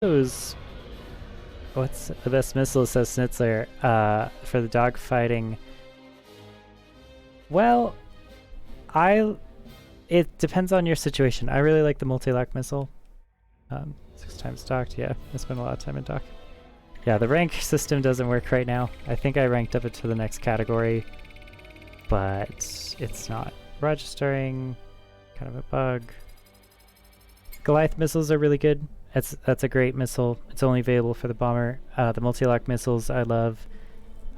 Those what's the best missile, says Schnitzler, for the dog fighting. Well, I it depends on your situation. I really like the multi-lock missile. 6 times docked, yeah. I spent a lot of time in dock. Yeah, the rank system doesn't work right now. I think I ranked up into the next category, but it's not registering. Kind of a bug. Goliath missiles are really good. That's a great missile. It's only available for the bomber. The multi-lock missiles I love.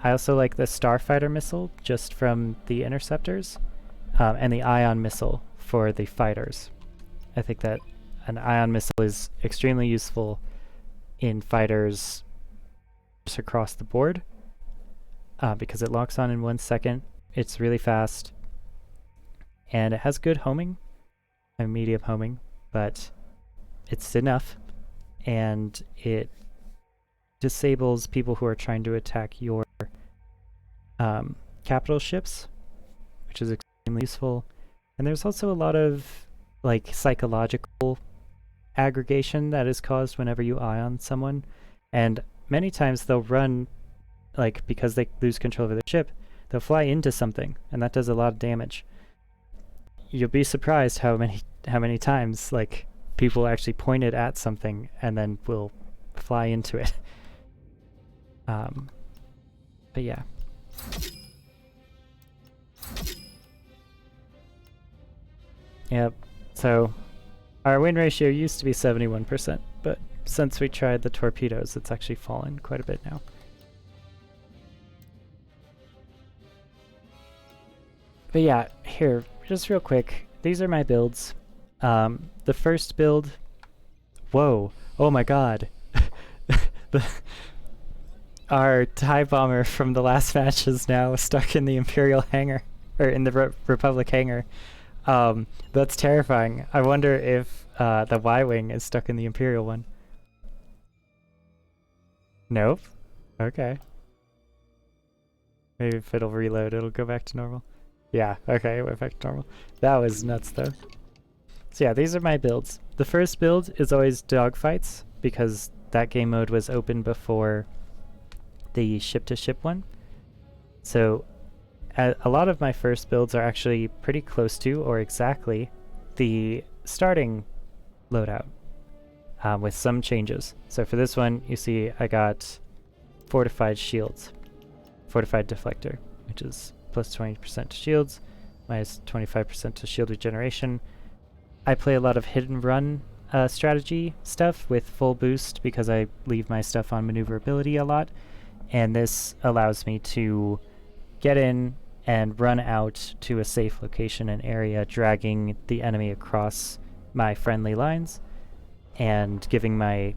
I also like the Starfighter missile just from the interceptors, and the ion missile for the fighters. I think that an ion missile is extremely useful in fighters just across the board, because it locks on in 1 second. It's really fast, and it has good homing, and medium homing, but it's enough, and it disables people who are trying to attack your capital ships, which is extremely useful. And there's also a lot of like psychological aggregation that is caused whenever you ion someone, and many times they'll run, like, because they lose control of their ship, they'll fly into something, and that does a lot of damage. You'll be surprised how many times like people actually point it at something and then will fly into it. But yeah. Yep. So our win ratio used to be 71%, but since we tried the torpedoes, it's actually fallen quite a bit now. But yeah, here, just real quick, these are my builds. The first build, whoa, oh my god. Our TIE bomber from the last match is now stuck in the Imperial hangar, or in the Republic hangar. That's terrifying. I wonder if the Y-Wing is stuck in the Imperial one. Nope. Okay. Maybe if it'll reload, it'll go back to normal. Yeah, okay, it went back to normal. That was nuts, though. So yeah, these are my builds. The first build is always dogfights, because that game mode was open before the ship-to-ship one. So a lot of my first builds are actually pretty close to, or exactly, the starting loadout, with some changes. So for this one, you see I got fortified shields, fortified deflector, which is plus 20% to shields, minus 25% to shield regeneration. I play a lot of hit and run strategy stuff with full boost because I leave my stuff on maneuverability a lot, and this allows me to get in and run out to a safe location and area, dragging the enemy across my friendly lines and giving my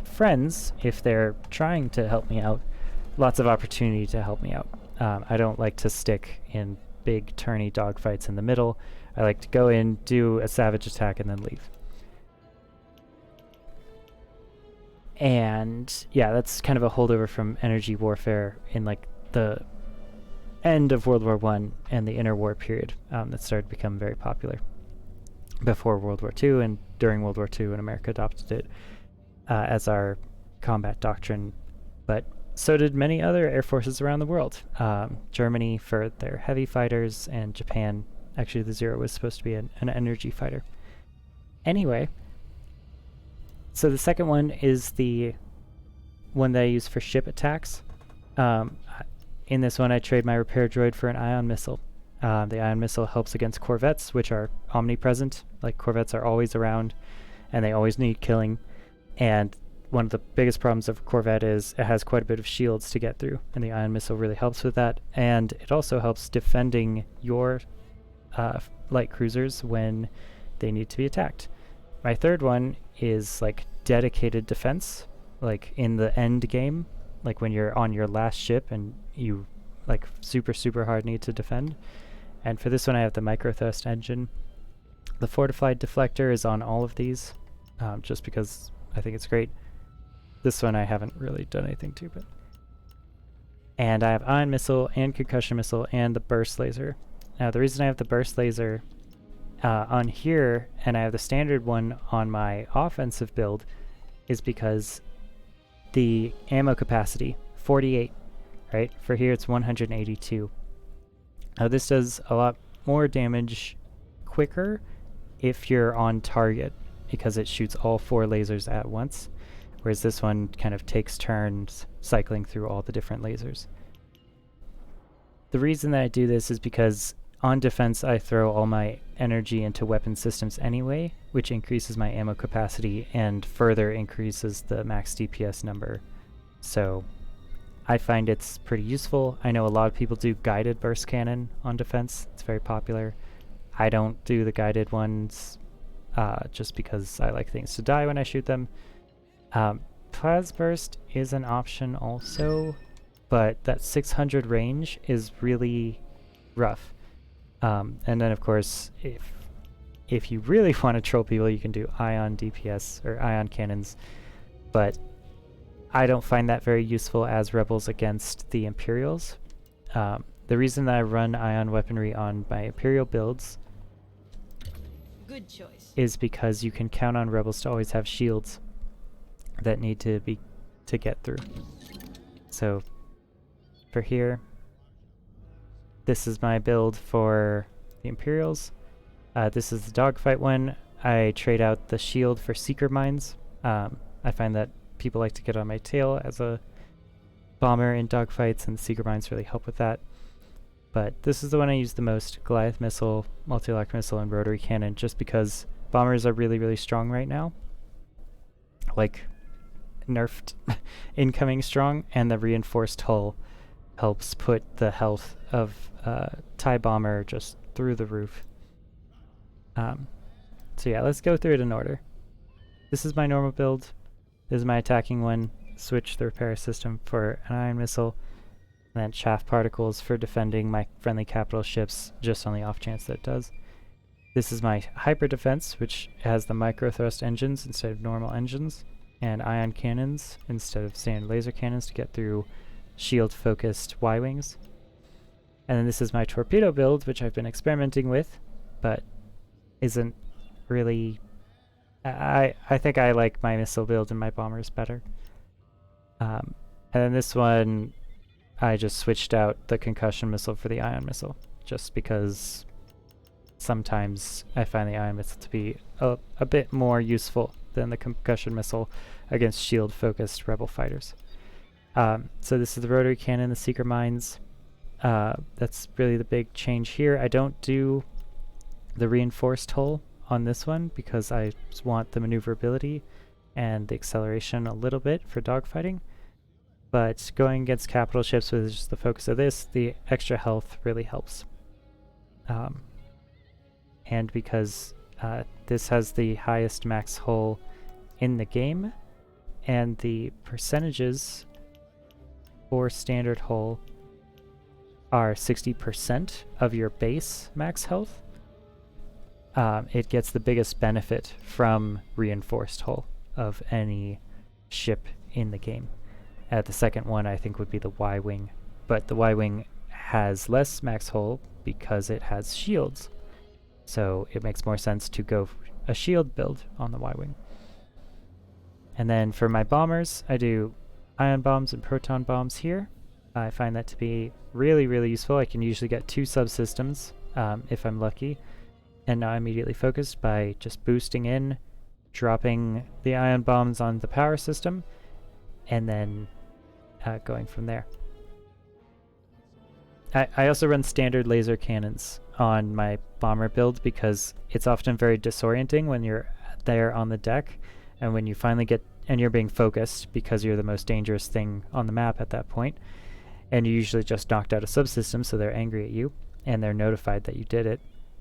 friends, if they're trying to help me out, lots of opportunity to help me out. I don't like to stick in big turny dogfights in the middle. I like to go in, do a savage attack, and then leave. And yeah, that's kind of a holdover from energy warfare in like the end of World War I and the interwar period, that started to become very popular before World War II and during World War II, when America adopted it as our combat doctrine. But so did many other air forces around the world. Germany for their heavy fighters, and Japan, actually the Zero was supposed to be an energy fighter. Anyway, so the second one is the one that I use for ship attacks. In this one, I trade my repair droid for an ion missile. The ion missile helps against corvettes, which are omnipresent. Like, corvettes are always around, and they always need killing. And one of the biggest problems of a corvette is it has quite a bit of shields to get through, and the ion missile really helps with that. And it also helps defending your light cruisers when they need to be attacked. My third one is like dedicated defense, like in the end game, like when you're on your last ship and you like super hard need to defend. And for this one, I have the micro thrust engine. The fortified deflector is on all of these, just because I think it's great. This one I haven't really done anything to, but. And I have ion missile and concussion missile and the burst laser. Now the reason I have the burst laser on here, and I have the standard one on my offensive build, is because the ammo capacity, 48, right? For here it's 182. Now this does a lot more damage quicker if you're on target, because it shoots all 4 lasers at once, whereas this one kind of takes turns cycling through all the different lasers. The reason that I do this is because on defense I throw all my energy into weapon systems anyway, which increases my ammo capacity and further increases the max DPS number. So I find it's pretty useful. I know a lot of people do guided burst cannon on defense. It's very popular. I don't do the guided ones just because I like things to die when I shoot them. Plas burst is an option also, but that 600 range is really rough. And then of course, if you really want to troll people, you can do ion DPS or ion cannons, but I don't find that very useful as rebels against the Imperials. The reason that I run ion weaponry on my Imperial builds Good choice. is because you can count on rebels to always have shields that need to get through. So for here, this is my build for the Imperials. This is the dogfight one. I trade out the shield for seeker mines. I find that people like to get on my tail as a bomber in dogfights, and the seeker mines really help with that. But this is the one I use the most: Goliath missile, multi-lock missile, and rotary cannon, just because bombers are really, really strong right now. Like, nerfed incoming strong, and the reinforced hull helps put the health of TIE bomber just through the roof. So yeah, let's go through it in order. This is my normal build. This is my attacking one. Switch the repair system for an ion missile, and then chaff particles for defending my friendly capital ships, just on the off chance that it does. This is my hyper defense, which has the micro thrust engines instead of normal engines, and ion cannons instead of standard laser cannons to get through shield focused Y-wings. And then this is my torpedo build, which I've been experimenting with, but isn't really... I think I like my missile build and my bombers better. And then this one, I just switched out the concussion missile for the ion missile, just because sometimes I find the ion missile to be a bit more useful than the concussion missile against shield-focused rebel fighters. So this is the rotary cannon, the seeker mines. That's really the big change here. I don't do the reinforced hull on this one because I just want the maneuverability and the acceleration a little bit for dogfighting. But going against capital ships with just the focus of this, the extra health really helps. And because this has the highest max hull in the game, and the percentages for standard hull are 60% of your base max health, it gets the biggest benefit from reinforced hull of any ship in the game. The second one I think would be the Y-wing, but the Y-wing has less max hull because it has shields, so it makes more sense to go a shield build on the Y-wing. And then for my bombers, I do ion bombs and proton bombs here. I find that to be really, really useful. I can usually get 2 subsystems if I'm lucky, and now immediately focused by just boosting in, dropping the ion bombs on the power system, and then going from there. I also run standard laser cannons on my bomber build because it's often very disorienting when you're there on the deck, and when you finally get, and you're being focused because you're the most dangerous thing on the map at that point, and you usually just knocked out a subsystem, so they're angry at you, and they're notified that you did it.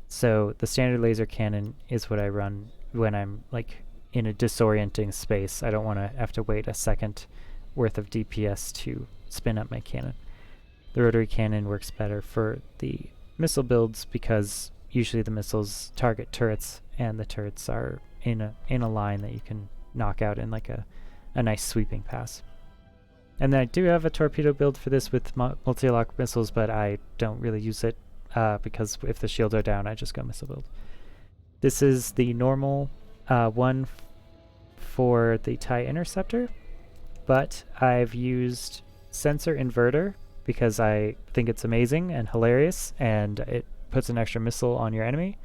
So the standard laser cannon is what I run when I'm like in a disorienting space. I don't want to have to wait a second worth of DPS to spin up my cannon. The rotary cannon works better for the missile builds because usually the missiles target turrets, and the turrets are in a line that you can knock out in like a nice sweeping pass. And then I do have a torpedo build for this with multi-lock missiles, but I don't really use it because if the shields are down, I just go missile build. This is the normal one for the TIE Interceptor, but I've used Sensor Inverter because I think it's amazing and hilarious, and it puts an extra missile on your enemy.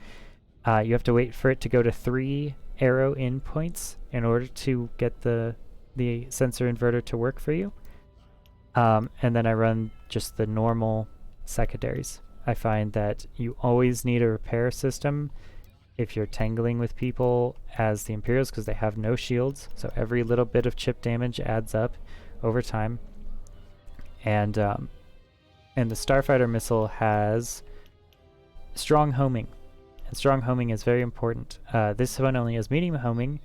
You have to wait for it to go to 3 arrow in points in order to get the Sensor Inverter to work for you. And then I run just the normal secondaries. I find that you always need a repair system if you're tangling with people as the Imperials, because they have no shields, so every little bit of chip damage adds up over time. And the Starfighter missile has strong homing, and strong homing is very important. This one only has medium homing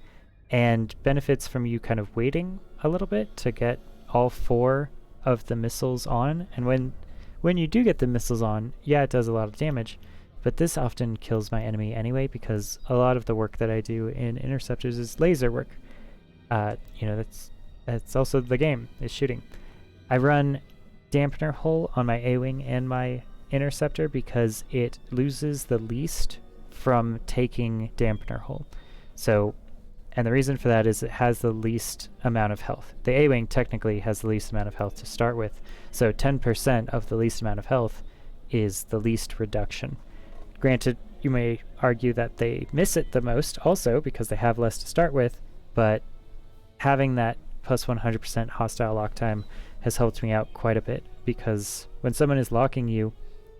and benefits from you kind of waiting a little bit to get all 4 of the missiles on, and when you do get the missiles on, yeah, it does a lot of damage, but this often kills my enemy anyway, because a lot of the work that I do in interceptors is laser work. That's also the game, is shooting. I run Dampener Hull on my A-Wing and my interceptor because it loses the least from taking Dampener Hull. And the reason for that is it has the least amount of health. The A-Wing technically has the least amount of health to start with, so 10% of the least amount of health is the least reduction. Granted, you may argue that they miss it the most also because they have less to start with, but having that plus 100% hostile lock time has helped me out quite a bit, because when someone is locking you,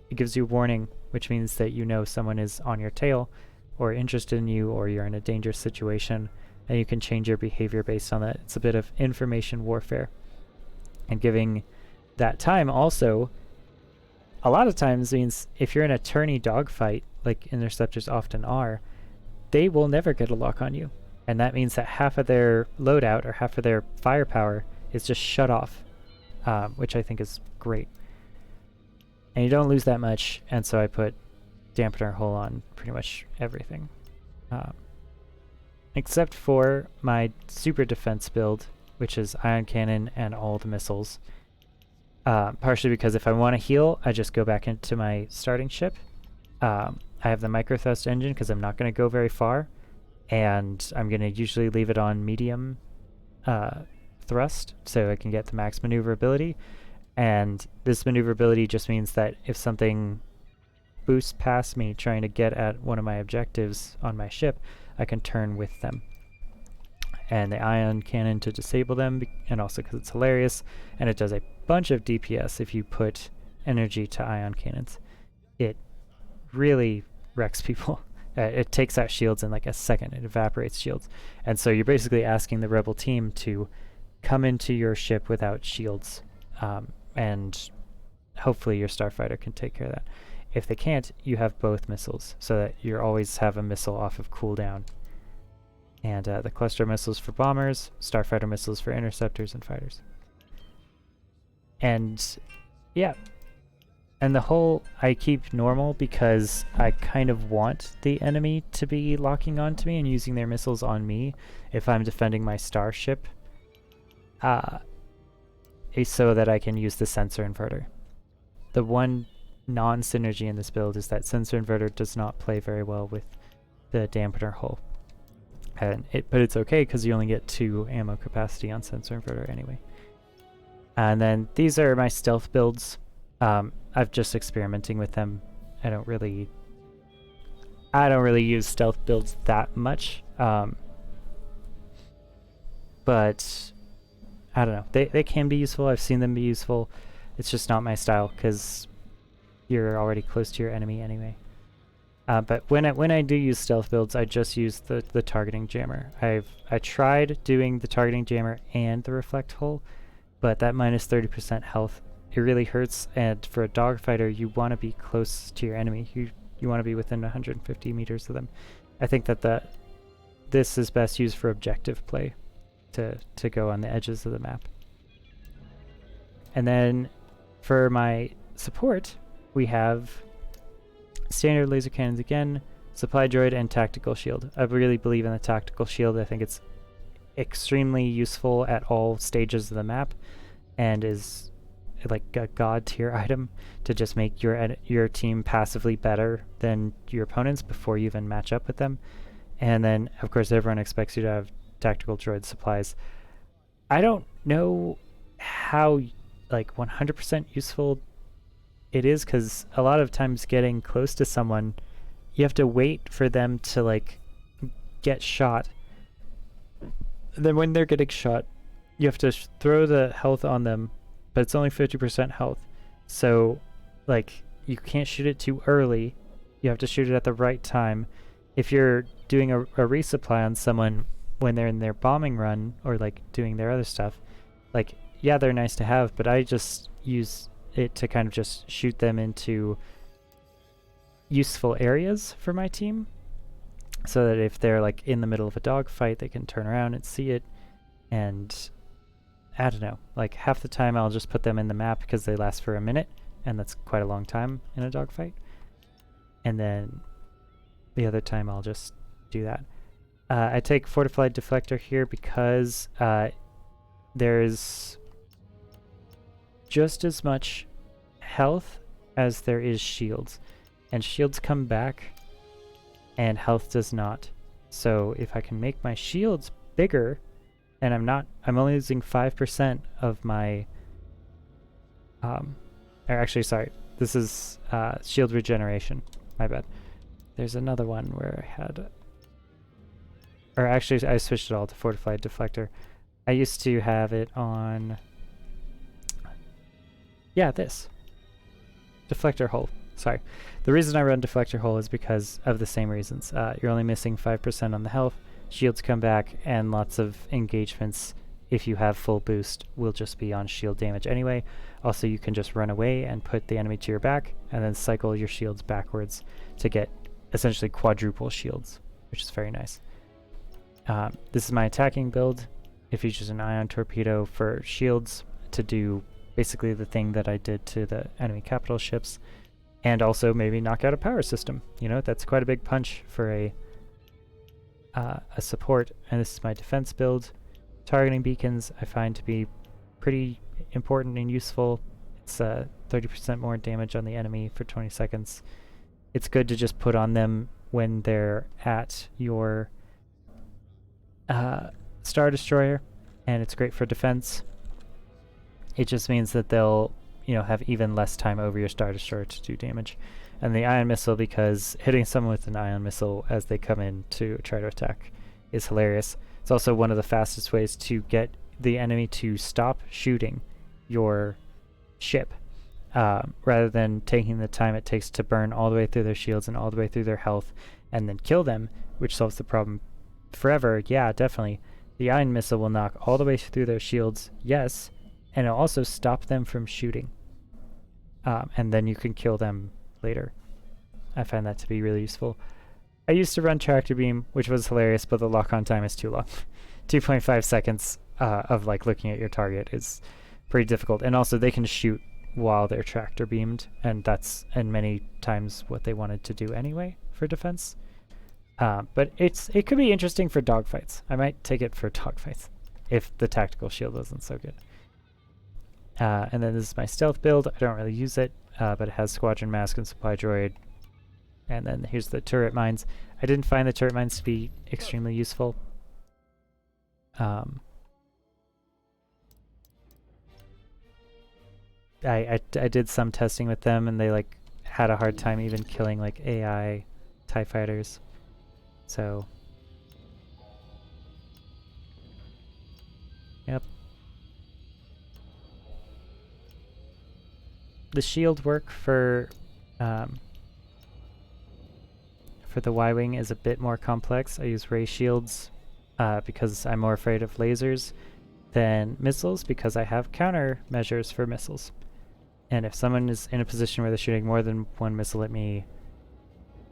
it gives you warning, which means that you know someone is on your tail or interested in you, or you're in a dangerous situation, and you can change your behavior based on that. It's a bit of information warfare. And giving that time also a lot of times means if you're in a tourney dogfight, like interceptors often are, they will never get a lock on you. And that means that half of their loadout or half of their firepower is just shut off, which I think is great. And you don't lose that much, and so I put Dampener Hull on pretty much everything. Except for my super defense build, which is Ion Cannon and all the missiles. Partially because if I want to heal, I just go back into my starting ship. I have the micro thrust engine because I'm not going to go very far, and I'm going to usually leave it on medium thrust so I can get the max maneuverability. And this maneuverability just means that if something boosts past me trying to get at one of my objectives on my ship, I can turn with them. And the ion cannon to disable them, and also because it's hilarious, and it does a bunch of DPS if you put energy to ion cannons. It really wrecks people. It takes out shields in like a second. It evaporates shields. And so you're basically asking the rebel team to come into your ship without shields, and hopefully your starfighter can take care of that. If they can't, you have both missiles, so that you always have a missile off of cooldown. And the cluster missiles for bombers, starfighter missiles for interceptors and fighters. And yeah, and the whole, I keep normal because I kind of want the enemy to be locking onto me and using their missiles on me if I'm defending my starship, so that I can use the sensor inverter. The one non-synergy in this build is that sensor inverter does not play very well with the dampener hull. But it's okay because you only get 2 ammo capacity on sensor inverter anyway. And then these are my stealth builds. I've just experimenting with them. I don't really use stealth builds that much. But I don't know. They can be useful. I've seen them be useful. It's just not my style because you're already close to your enemy anyway. But when I do use stealth builds, I just use the targeting jammer. I tried doing the targeting jammer and the reflect hull, but that minus 30% health, it really hurts. And for a dogfighter, you want to be close to your enemy. You want to be within 150 meters of them. I think that this is best used for objective play, to go on the edges of the map. And then for my support, we have standard laser cannons again, supply droid, and tactical shield. I really believe in the tactical shield. I think it's extremely useful at all stages of the map and is like a god tier item to just make your team passively better than your opponents before you even match up with them. And then of course everyone expects you to have tactical droid supplies. I don't know how like 100% useful it is, because a lot of times getting close to someone, you have to wait for them to like get shot. Then when they're getting shot, you have to throw the health on them, but it's only 50% health. So like you can't shoot it too early. You have to shoot it at the right time. If you're doing a resupply on someone when they're in their bombing run or like doing their other stuff, like, yeah, they're nice to have, but I just use it to kind of just shoot them into useful areas for my team, so that if they're like in the middle of a dogfight, they can turn around and see it. And I don't know, like half the time I'll just put them in the map because they last for a minute, and that's quite a long time in a dogfight. And then the other time I'll just do that. I take Fortified Deflector here because there's just as much health as there is shields. And shields come back, and health does not. So if I can make my shields bigger, and I'm only using 5% of my, or actually, sorry, this is shield regeneration, my bad. There's another one where I had, or actually I switched it all to Fortified Deflector. I used to have it on, yeah, this. Deflector Hull. Sorry. The reason I run Deflector Hull is because of the same reasons. You're only missing 5% on the health, shields come back, and lots of engagements, if you have full boost, will just be on shield damage anyway. Also, you can just run away and put the enemy to your back, and then cycle your shields backwards to get essentially quadruple shields, which is very nice. This is my attacking build. It features an ion torpedo for shields to do basically the thing that I did to the enemy capital ships, and also maybe knock out a power system. You know, that's quite a big punch for a support. And this is my defense build. Targeting beacons I find to be pretty important and useful. It's 30% more damage on the enemy for 20 seconds. It's good to just put on them when they're at your Star Destroyer, and it's great for defense. It just means that they'll, have even less time over your Star Destroyer to do damage. And the ion missile, because hitting someone with an ion missile as they come in to try to attack is hilarious. It's also one of the fastest ways to get the enemy to stop shooting your ship, rather than taking the time it takes to burn all the way through their shields and all the way through their health and then kill them, which solves the problem forever. Yeah, definitely. The ion missile will knock all the way through their shields, yes, and it'll also stop them from shooting. And then you can kill them later. I find that to be really useful. I used to run Tractor Beam, which was hilarious, but the lock-on time is too long. 2.5 seconds of like looking at your target is pretty difficult. And also they can shoot while they're tractor beamed, and that's many times what they wanted to do anyway for defense. But it could be interesting for dogfights. I might take it for dogfights if the tactical shield wasn't so good. And then this is my stealth build. I don't really use it, but it has Squadron Mask and Supply Droid. And then here's the turret mines. I didn't find the turret mines to be extremely useful. I did some testing with them, and they like had a hard time even killing like AI TIE fighters. So, yep. The shield work for the Y-Wing is a bit more complex. I use ray shields because I'm more afraid of lasers than missiles, because I have countermeasures for missiles. And if someone is in a position where they're shooting more than one missile at me,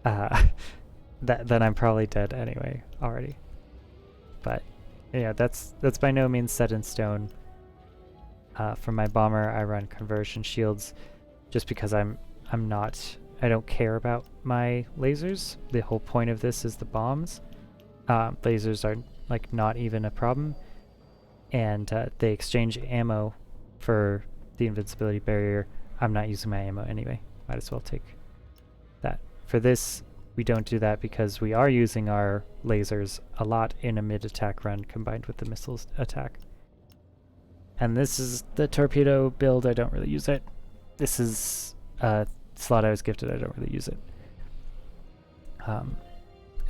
then I'm probably dead anyway already. But yeah, that's by no means set in stone. For my bomber, I run conversion shields just because I don't care about my lasers. The whole point of this is the bombs. Lasers are like not even a problem, and they exchange ammo for the invincibility barrier. I'm not using my ammo anyway. Might as well take that. For this, we don't do that because we are using our lasers a lot in a mid-attack run combined with the missiles attack. And this is the torpedo build. I don't really use it. This is a slot I was gifted. I don't really use it.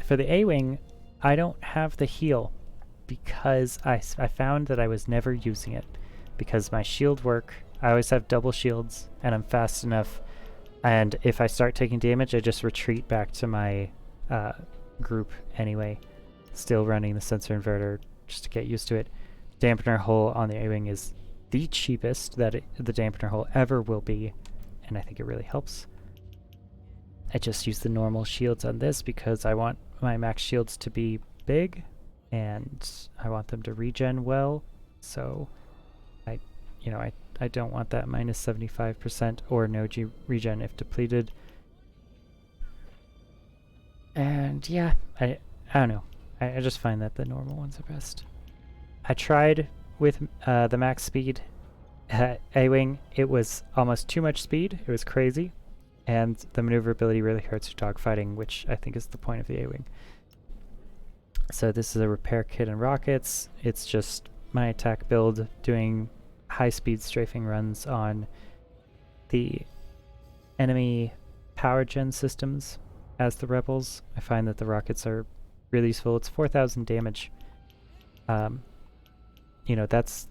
For the A-Wing, I don't have the heal because I found that I was never using it because my shield work, I always have double shields and I'm fast enough, and if I start taking damage I just retreat back to my group anyway, still running the sensor inverter just to get used to it. Dampener hull on the A-Wing is the cheapest that the dampener hull ever will be, and I think it really helps. I just use the normal shields on this because I want my max shields to be big and I want them to regen well, so I don't want that minus 75% or no regen if depleted. And yeah, I don't know. I just find that the normal ones are best. I tried with the max speed A-Wing. It was almost too much speed. It was crazy. And the maneuverability really hurts your dogfighting, which I think is the point of the A-Wing. So this is a repair kit and rockets. It's just my attack build doing high-speed strafing runs on the enemy power gen systems as the rebels. I find that the rockets are really useful. It's 4,000 damage. That's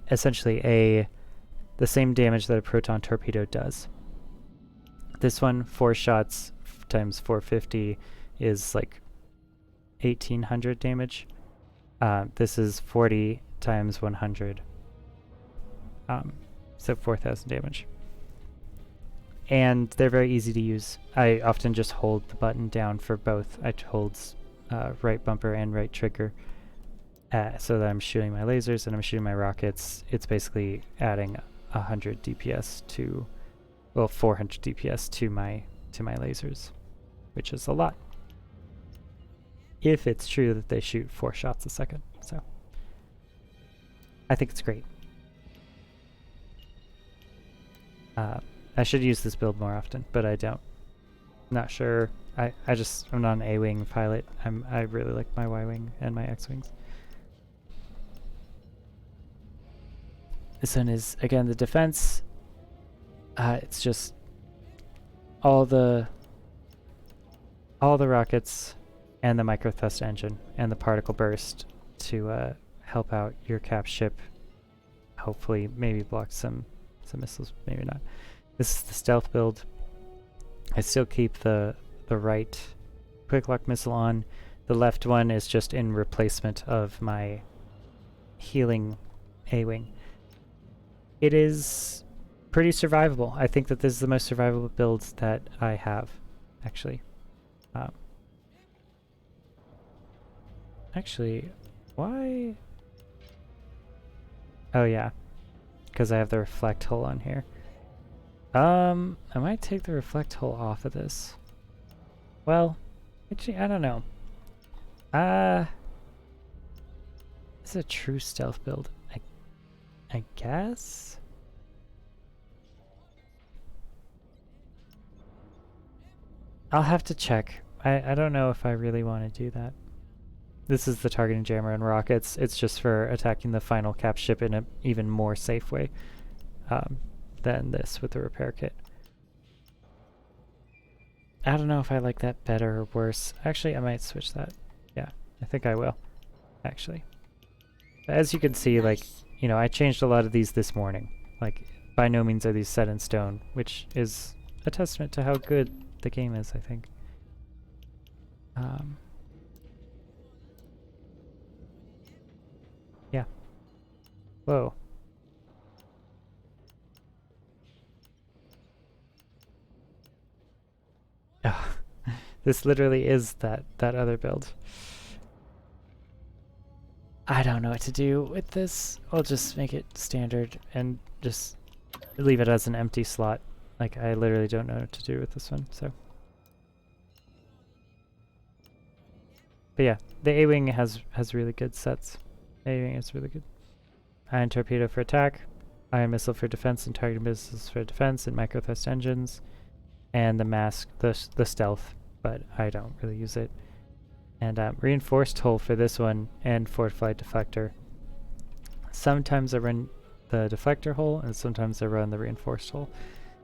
essentially the same damage that a proton torpedo does. This one, 4 shots times 450 is like 1,800 damage. This is 40 times 100. So 4,000 damage. And they're very easy to use. I often just hold the button down for both. I hold right bumper and right trigger so that I'm shooting my lasers and I'm shooting my rockets. It's basically adding 100 DPS to, well, 400 DPS to my lasers, which is a lot. If it's true that they shoot 4 shots a second. So I think it's great. I should use this build more often, but I don't. Not sure. I'm not an A-Wing pilot. I really like my Y-Wing and my X-Wings. This one is, again, the defense. It's just all the rockets and the micro thrust engine and the particle burst to help out your cap ship. Hopefully, maybe block some missiles, maybe not. This is the stealth build. I still keep the right quick lock missile on. The left one is just in replacement of my healing A-Wing. It is pretty survivable. I think that this is the most survivable build that I have, actually. Actually, why? Oh yeah, because I have the reflect hull on here. I might take the reflect hull off of this. Well, actually, I don't know. This is a true stealth build. I guess? I'll have to check. I don't know if I really want to do that. This is the targeting jammer and rockets. It's just for attacking the final cap ship in an even more safe way than this with the repair kit. I don't know if I like that better or worse. Actually, I might switch that. Yeah, I think I will, actually. As you can see, like, I changed a lot of these this morning. Like, by no means are these set in stone, which is a testament to how good the game is, I think. Yeah. Whoa. Oh, this literally is that other build. I don't know what to do with this. I'll just make it standard and just leave it as an empty slot. Like, I literally don't know what to do with this one, so. But yeah, the A-Wing has really good sets. A-Wing is really good. Ion torpedo for attack, ion missile for defense, and targeted missiles for defense, and micro thrust engines, and the mask, the stealth but I don't really use it. And reinforced hull for this one, and fortified deflector. Sometimes I run the deflector hull, and sometimes I run the reinforced hull.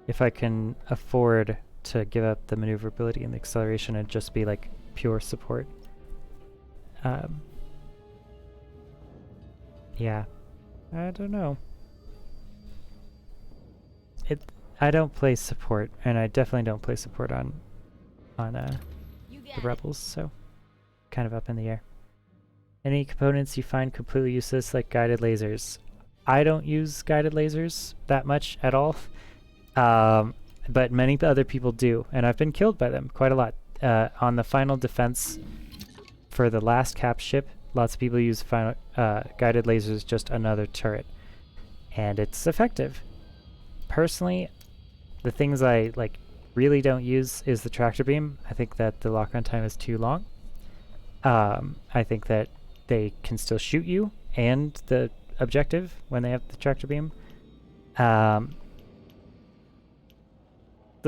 If I can afford to give up the maneuverability and the acceleration and just be like pure support. Yeah, I don't know. I don't play support, and I definitely don't play support on the rebels, so kind of up in the air. Any components you find completely useless, like guided lasers? I don't use guided lasers that much at all, but many other people do, and I've been killed by them quite a lot. On the final defense for the last cap ship, lots of people use guided lasers, just another turret, and it's effective. Personally, the things I really don't use is the tractor beam. I think that the lock-on time is too long. I think that they can still shoot you and the objective when they have the tractor beam. The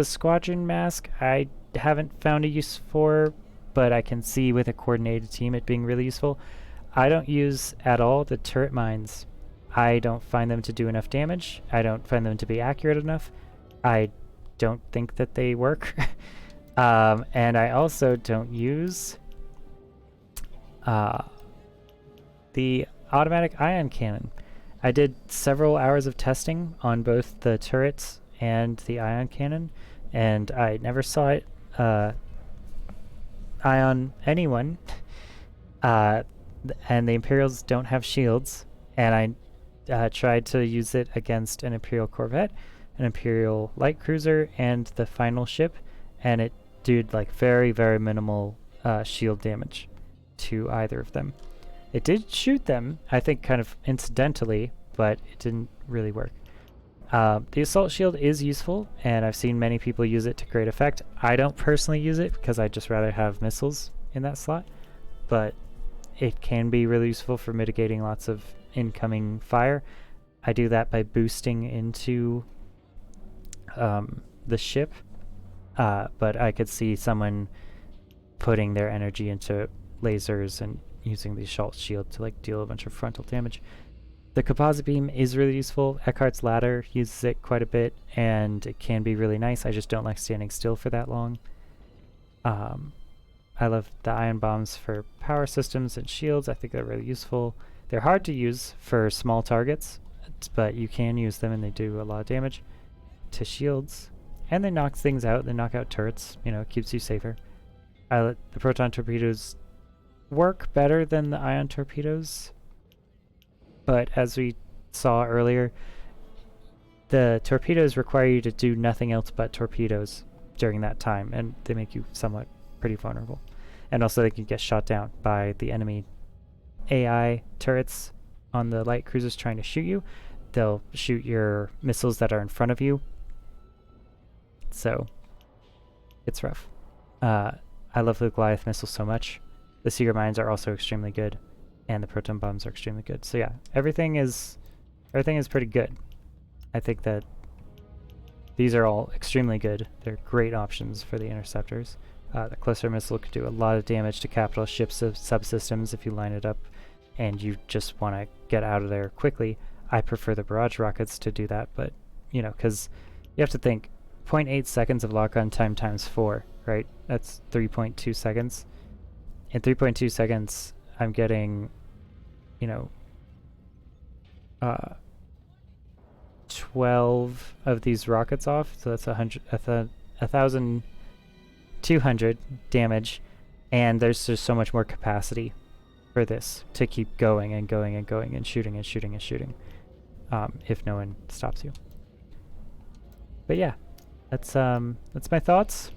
squadron mask I haven't found a use for, but I can see with a coordinated team it being really useful. I don't use at all the turret mines. I don't find them to do enough damage. I don't find them to be accurate enough. I don't think that they work. And I also don't use the automatic ion cannon. I did several hours of testing on both the turrets and the ion cannon, and I never saw it ion anyone. And the Imperials don't have shields, and I tried to use it against an Imperial Corvette, an Imperial light cruiser, and the final ship, and it did like very, very minimal shield damage to either of them. It did shoot them, I think kind of incidentally, but it didn't really work. The assault shield is useful, and I've seen many people use it to great effect. I don't personally use it because I'd just rather have missiles in that slot, but it can be really useful for mitigating lots of incoming fire. I do that by boosting into the ship, but I could see someone putting their energy into lasers and using the assault shield to like deal a bunch of frontal damage. The composite beam is really useful. Eckhart's Ladder uses it quite a bit, and it can be really nice. I just don't like standing still for that long. I love the ion bombs for power systems and shields. I think they're really useful. They're hard to use for small targets, but you can use them, and they do a lot of damage to shields. And they knock things out. They knock out turrets. You know, it keeps you safer. The proton torpedoes work better than the ion torpedoes, but as we saw earlier, the torpedoes require you to do nothing else but torpedoes during that time, and they make you somewhat pretty vulnerable. And also they can get shot down by the enemy AI turrets on the light cruisers trying to shoot you. They'll shoot your missiles that are in front of you. So it's rough. I love the Goliath missile so much. The Seeger mines are also extremely good, and the proton bombs are extremely good. So yeah, everything is pretty good. I think that these are all extremely good. They're great options for the interceptors. The cluster missile can do a lot of damage to capital ships subsystems if you line it up and you just want to get out of there quickly. I prefer the barrage rockets to do that, but you know, because you have to think 0.8 seconds of lock-on time times 4, right? That's 3.2 seconds. In 3.2 seconds, I'm getting, you know, 12 of these rockets off, so that's 1,200 damage, and there's just so much more capacity for this to keep going and going and going and shooting and shooting and shooting, if no one stops you. But yeah, that's my thoughts.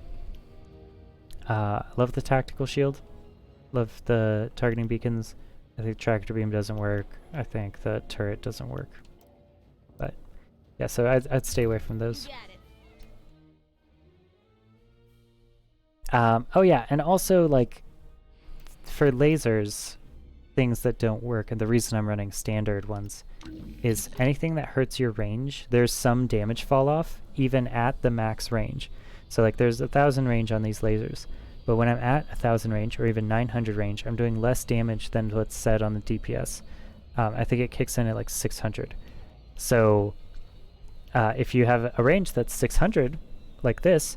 Love the tactical shield. Love the targeting beacons. I think tractor beam doesn't work. I think the turret doesn't work. But yeah, so I'd stay away from those. Oh yeah, and also like for lasers, things that don't work, and the reason I'm running standard ones is anything that hurts your range, there's some damage fall off even at the max range. So like there's 1,000 range on these lasers. But when I'm at 1,000 range or even 900 range, I'm doing less damage than what's said on the DPS. I think it kicks in at like 600. So if you have a range that's 600, like this,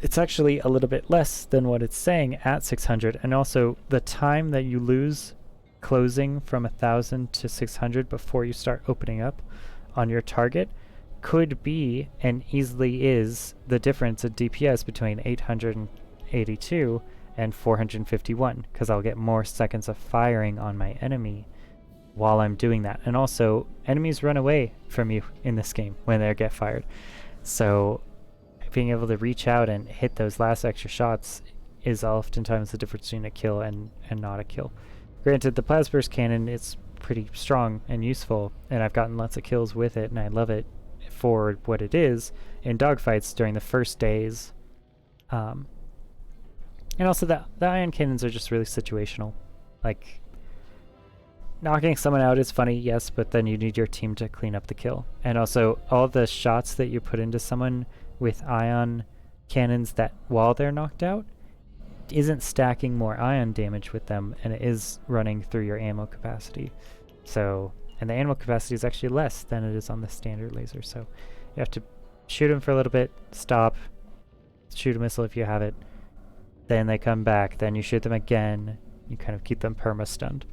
it's actually a little bit less than what it's saying at 600. And also, the time that you lose closing from 1,000 to 600 before you start opening up on your target could be, and easily is, the difference in DPS between 882 and 451, because I'll get more seconds of firing on my enemy while I'm doing that. And also, enemies run away from you in this game when they get fired. So being able to reach out and hit those last extra shots is oftentimes the difference between a kill and not a kill. Granted, the Plasma Burst Cannon is pretty strong and useful, and I've gotten lots of kills with it, and I love it for what it is in dogfights during the first days. And also the ion cannons are just really situational. Like, knocking someone out is funny, yes, but then you need your team to clean up the kill. And also, all the shots that you put into someone with ion cannons that while they're knocked out isn't stacking more ion damage with them, and it is running through your ammo capacity. So, and the ammo capacity is actually less than it is on the standard laser, so you have to shoot them for a little bit, stop, shoot a missile if you have it, then they come back, then you shoot them again, you kind of keep them perma-stunned.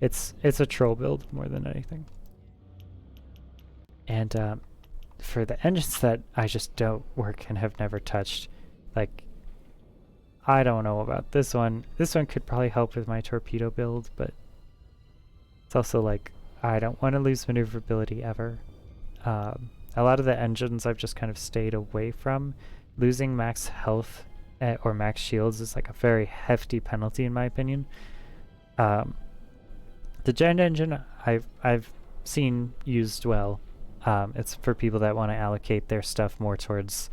It's a troll build more than anything. And for the engines that I just don't work and have never touched, like, I don't know about this one. This one could probably help with my torpedo build, but it's also like, I don't want to lose maneuverability ever. A lot of the engines I've just kind of stayed away from. Losing max health or max shields is like a very hefty penalty in my opinion. The Gen engine I've seen used well. It's for people that want to allocate their stuff more towards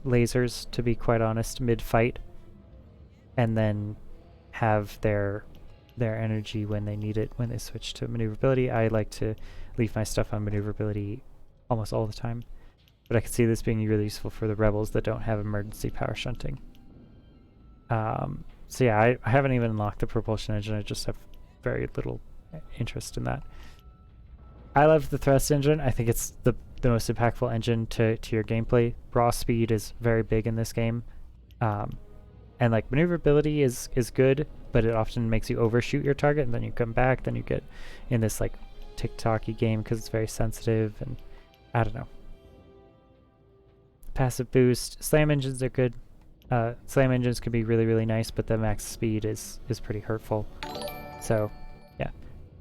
lasers, to be quite honest, mid-fight, and then have their energy when they need it when they switch to maneuverability. I like to leave my stuff on maneuverability almost all the time, but I could see this being really useful for the rebels that don't have emergency power shunting. So yeah, I haven't even unlocked the propulsion engine. I just have very little interest in that. I love the thrust engine. I think it's the most impactful engine to your gameplay. Raw speed is very big in this game. And like maneuverability is good, but it often makes you overshoot your target, and then you come back, then you get in this like tick-tocky game because it's very sensitive, and I don't know. Passive boost. Slam engines are good. Slam engines can be really, really nice, but the max speed is pretty hurtful. So, yeah.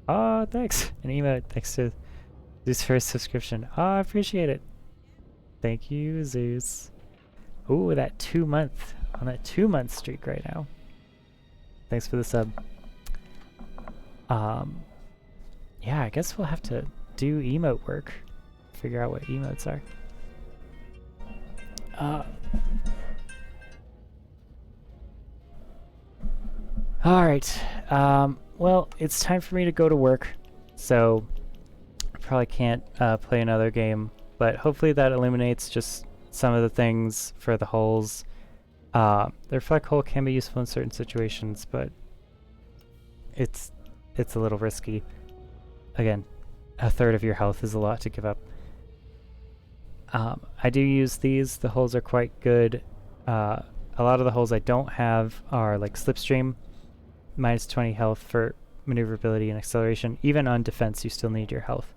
Oh, thanks. An emote thanks to Zeus for his subscription. Oh, I appreciate it. Thank you, Zeus. Ooh, that 2-month. On that 2-month streak right now. Thanks for the sub. Yeah, I guess we'll have to do emote work. Figure out what emotes are. Alright. Well, it's time for me to go to work. So, I probably can't play another game. But hopefully that illuminates just some of the things for the hulls. The reflect hull can be useful in certain situations, but it's a little risky. Again, a third of your health is a lot to give up. I do use these. The hulls are quite good. A lot of the hulls I don't have are like Slipstream, minus 20 health for maneuverability and acceleration. Even on defense, you still need your health.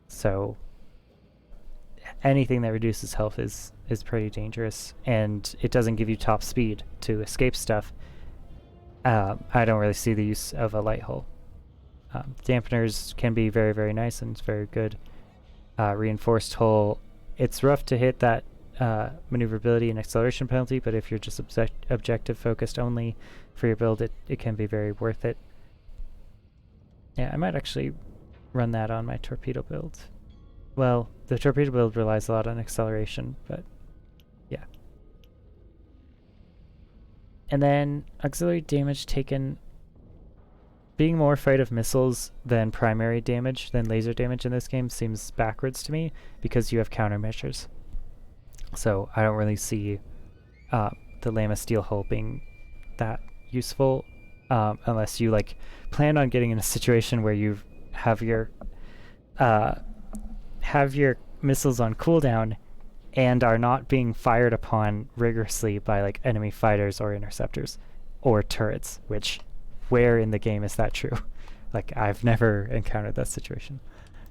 So anything that reduces health is pretty dangerous, and it doesn't give you top speed to escape stuff. I don't really see the use of a light hull. Dampeners can be very, very nice, and it's very good. Reinforced hull, it's rough to hit that maneuverability and acceleration penalty, but if you're just objective focused only for your build, it can be very worth it. Yeah, I might actually run that on my torpedo build. Well, the torpedo build relies a lot on acceleration, but yeah. And then auxiliary damage taken. Being more afraid of missiles than primary damage, than laser damage in this game seems backwards to me, because you have countermeasures. So I don't really see the Lama Steel Hull being that useful, unless you like plan on getting in a situation where you have your missiles on cooldown and are not being fired upon rigorously by like enemy fighters or interceptors or turrets, which where in the game is that true? Like I've never encountered that situation.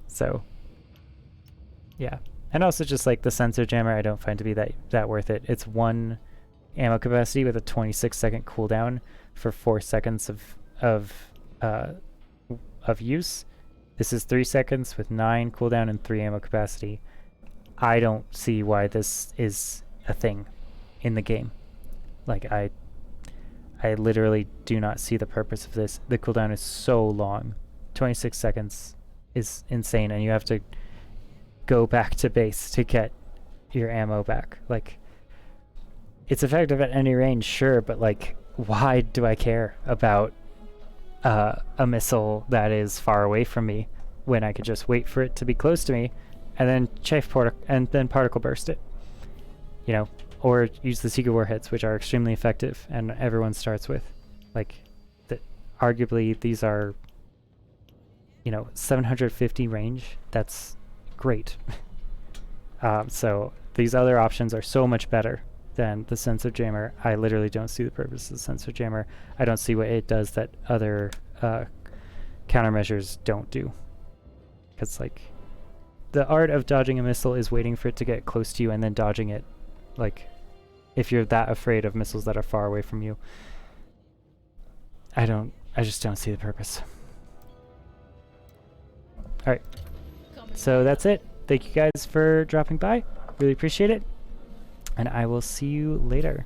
So yeah. And also just like the sensor jammer I don't find to be that worth it. It's 1 ammo capacity with a 26-second cooldown for 4 seconds of use. This is 3 seconds with 9 cooldown and 3 ammo capacity. I don't see why this is a thing in the game. Like I literally do not see the purpose of this. The cooldown is so long. 26 seconds is insane, and you have to go back to base to get your ammo back. Like, it's effective at any range, sure, but like, why do I care about a missile that is far away from me when I could just wait for it to be close to me and then particle burst it, you know, or use the secret warheads, which are extremely effective and everyone starts with. Like, arguably these are, you know, 750 range. That's great. So these other options are so much better than the sensor jammer. I literally don't see the purpose of the sensor jammer. I don't see what it does that other countermeasures don't do. Because like, the art of dodging a missile is waiting for it to get close to you and then dodging it. Like, if you're that afraid of missiles that are far away from you, I just don't see the purpose. Alright, so that's it. Thank you guys for dropping by. Really appreciate it. And I will see you later.